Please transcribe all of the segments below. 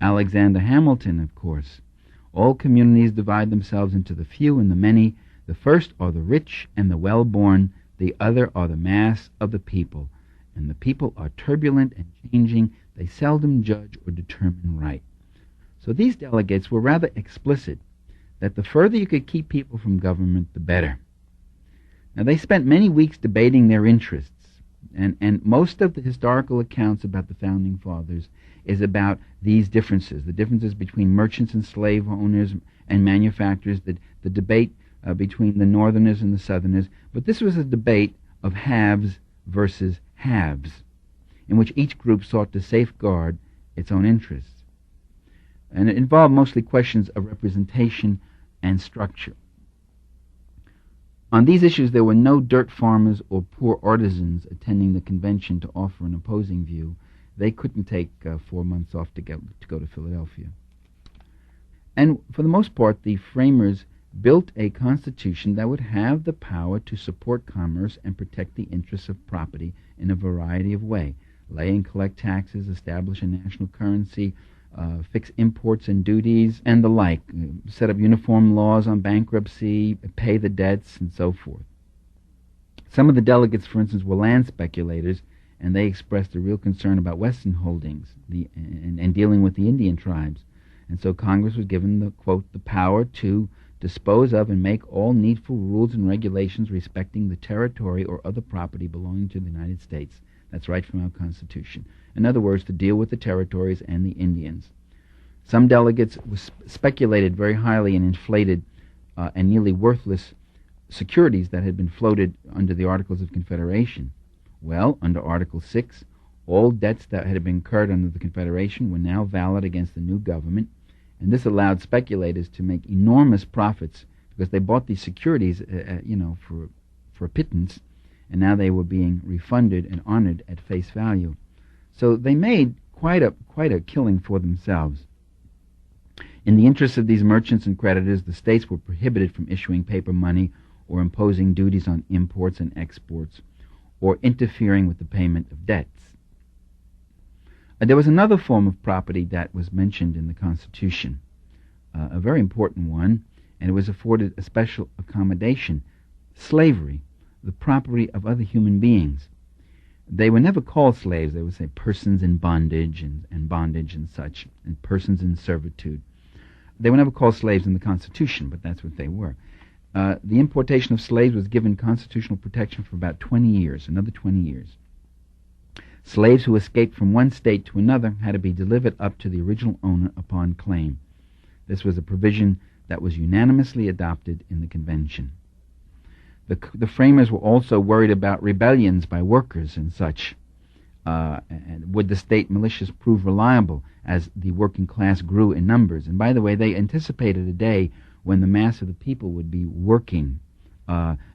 Alexander Hamilton, of course. All communities divide themselves into the few and the many. The first are the rich and the well-born. The other are the mass of the people. And the people are turbulent and changing. They seldom judge or determine right. So these delegates were rather explicit that the further you could keep people from government, the better. Now, they spent many weeks debating their interests, and most of the historical accounts about the Founding Fathers is about these differences, the differences between merchants and slave owners and manufacturers, the debate between the Northerners and the Southerners. But this was a debate of haves versus haves, in which each group sought to safeguard its own interests. And it involved mostly questions of representation and structure. On these issues, there were no dirt farmers or poor artisans attending the convention to offer an opposing view. They couldn't take 4 months off to go to Philadelphia. And for the most part, the framers built a constitution that would have the power to support commerce and protect the interests of property in a variety of ways. Lay and collect taxes, establish a national currency, fix imports and duties, and the like, set up uniform laws on bankruptcy, pay the debts, and so forth. Some of the delegates, for instance, were land speculators, and they expressed a real concern about Western holdings and dealing with the Indian tribes. And so Congress was given the, quote, the power to dispose of and make all needful rules and regulations respecting the territory or other property belonging to the United States. That's right from our Constitution. In other words, to deal with the territories and the Indians. Some delegates speculated very highly in inflated and nearly worthless securities that had been floated under the Articles of Confederation. Well, under Article 6, all debts that had been incurred under the Confederation were now valid against the new government, and this allowed speculators to make enormous profits because they bought these securities, for a pittance, and now they were being refunded and honored at face value. So they made quite a killing for themselves. In the interests of these merchants and creditors, the states were prohibited from issuing paper money or imposing duties on imports and exports or interfering with the payment of debts. There was another form of property that was mentioned in the Constitution, a very important one, and it was afforded a special accommodation: slavery, the property of other human beings. They were never called slaves. They would say persons in bondage and bondage and such, and persons in servitude. They were never called slaves in the Constitution, but that's what they were. The importation of slaves was given constitutional protection for about 20 years, another 20 years. Slaves who escaped from one state to another had to be delivered up to the original owner upon claim. This was a provision that was unanimously adopted in the convention. The framers were also worried about rebellions by workers and such. And would the state militias prove reliable as the working class grew in numbers? And by the way, they anticipated a day when the mass of the people would be working,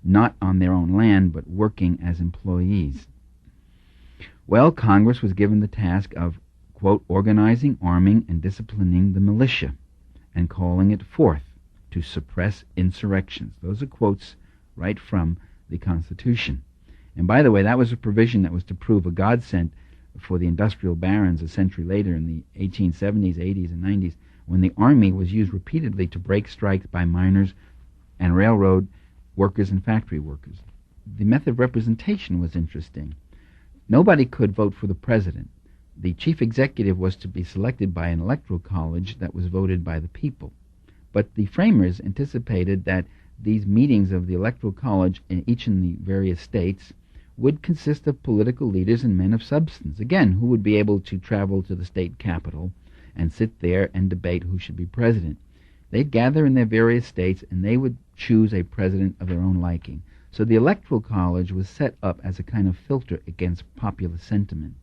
not on their own land, but working as employees. Well, Congress was given the task of, quote, organizing, arming, and disciplining the militia, and calling it forth to suppress insurrections. Those are quotes right from the Constitution. And by the way, that was a provision that was to prove a godsend for the industrial barons a century later in the 1870s, 80s, and 90s, when the army was used repeatedly to break strikes by miners and railroad workers and factory workers. The method of representation was interesting. Nobody could vote for the president. The chief executive was to be selected by an electoral college that was voted by the people. But the framers anticipated that these meetings of the electoral college in the various states would consist of political leaders and men of substance, again, who would be able to travel to the state capital and sit there and debate who should be president. They'd gather in their various states and they would choose a president of their own liking. So the electoral college was set up as a kind of filter against popular sentiment.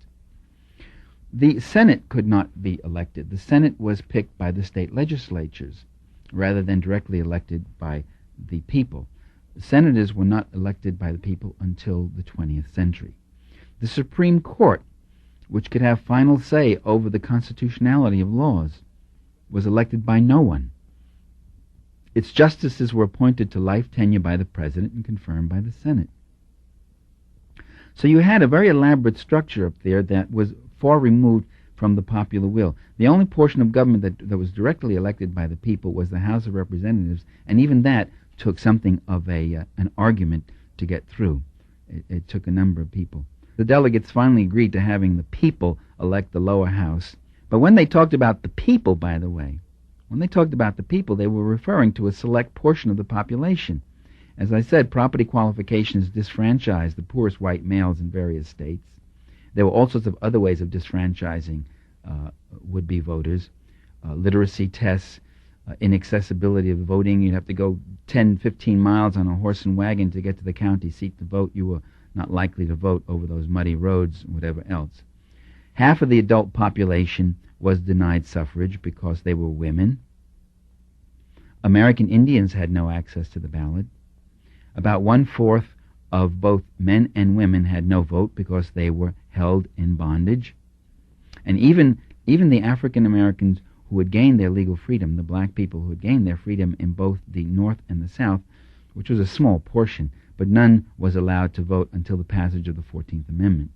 The Senate could not be elected. The Senate was picked by the state legislatures rather than directly elected by the people. Senators were not elected by the people until the 20th century. The Supreme Court, which could have final say over the constitutionality of laws, was elected by no one. Its justices were appointed to life tenure by the president and confirmed by the Senate. So you had a very elaborate structure up there that was far removed from the popular will. The only portion of government that was directly elected by the people was the House of Representatives, and even that took something of an argument to get through. It took a number of people. The delegates finally agreed to having the people elect the lower house. But when they talked about the people, by the way, when they talked about the people, they were referring to a select portion of the population. As I said, property qualifications disfranchised the poorest white males in various states. There were all sorts of other ways of disfranchising would-be voters. Literacy tests, inaccessibility of voting. You'd have to go 10, 15 miles on a horse and wagon to get to the county seat to vote. You were not likely to vote over those muddy roads, whatever else. Half of the adult population was denied suffrage because they were women. American Indians had no access to the ballot. About 1/4 of both men and women had no vote because they were held in bondage. And even the African Americans who had gained their legal freedom, the black people who had gained their freedom in both the North and the South, which was a small portion, but none was allowed to vote until the passage of the 14th Amendment.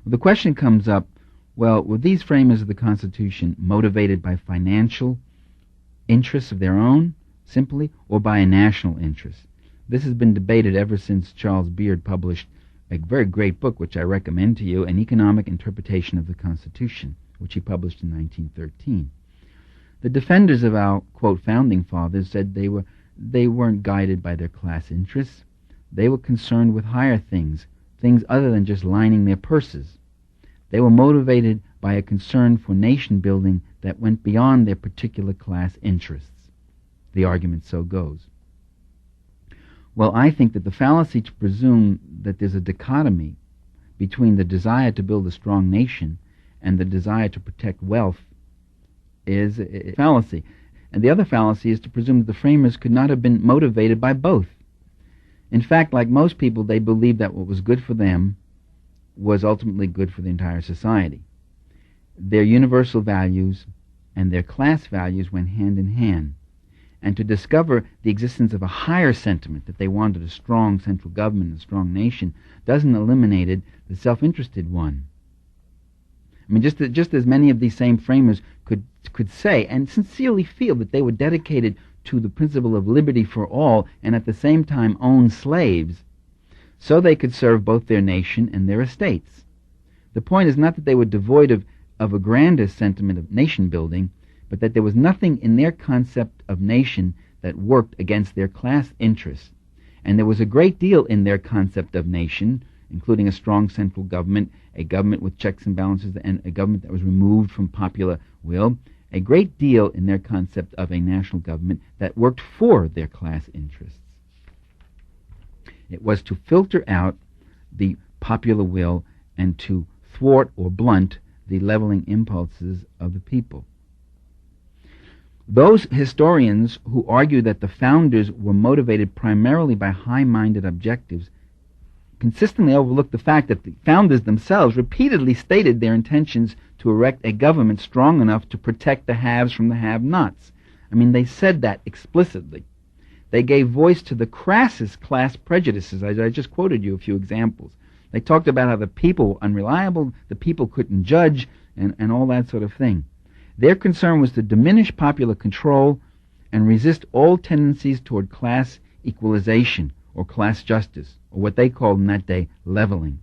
Well, the question comes up, well, were these framers of the Constitution motivated by financial interests of their own, simply, or by a national interest? This has been debated ever since Charles Beard published a very great book, which I recommend to you, An Economic Interpretation of the Constitution, which he published in 1913. The defenders of our, quote, Founding Fathers said they weren't guided by their class interests. They were concerned with higher things other than just lining their purses. They were motivated by a concern for nation building that went beyond their particular class interests. The argument so goes. Well, I think that the fallacy to presume that there's a dichotomy between the desire to build a strong nation and the desire to protect wealth is a fallacy. And the other fallacy is to presume that the framers could not have been motivated by both. In fact, like most people, they believed that what was good for them was ultimately good for the entire society. Their universal values and their class values went hand in hand. And to discover the existence of a higher sentiment, that they wanted a strong central government and a strong nation, doesn't eliminate the self-interested one. I mean, just as many of these same framers could say and sincerely feel that they were dedicated to the principle of liberty for all and at the same time own slaves, so they could serve both their nation and their estates. The point is not that they were devoid of a grander sentiment of nation building, but that there was nothing in their concept of nation that worked against their class interests. And there was a great deal in their concept of nation, including a strong central government, a government with checks and balances, and a government that was removed from popular will, a great deal in their concept of a national government that worked for their class interests. It was to filter out the popular will and to thwart or blunt the leveling impulses of the people. Those historians who argue that the founders were motivated primarily by high-minded objectives consistently overlook the fact that the founders themselves repeatedly stated their intentions to erect a government strong enough to protect the haves from the have-nots. I mean, they said that explicitly. They gave voice to the crassest class prejudices. I just quoted you a few examples. They talked about how the people were unreliable, the people couldn't judge, and all that sort of thing. Their concern was to diminish popular control and resist all tendencies toward class equalization or class justice, or what they called in that day leveling.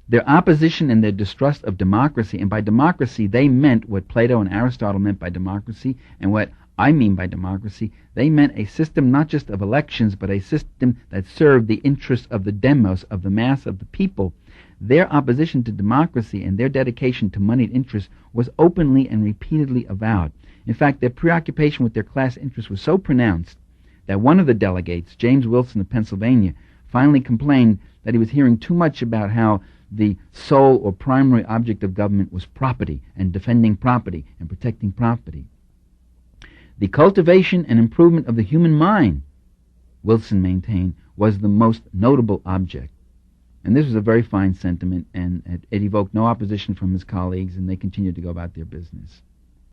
Their opposition and their distrust of democracy, and by democracy they meant what Plato and Aristotle meant by democracy, and what I mean by democracy, they meant a system not just of elections, but a system that served the interests of the demos, of the mass of the people. Their opposition to democracy and their dedication to moneyed interests was openly and repeatedly avowed. In fact, their preoccupation with their class interests was so pronounced that one of the delegates, James Wilson of Pennsylvania, finally complained that he was hearing too much about how the sole or primary object of government was property and defending property and protecting property. The cultivation and improvement of the human mind, Wilson maintained, was the most notable object. And this was a very fine sentiment, and it evoked no opposition from his colleagues, and they continued to go about their business.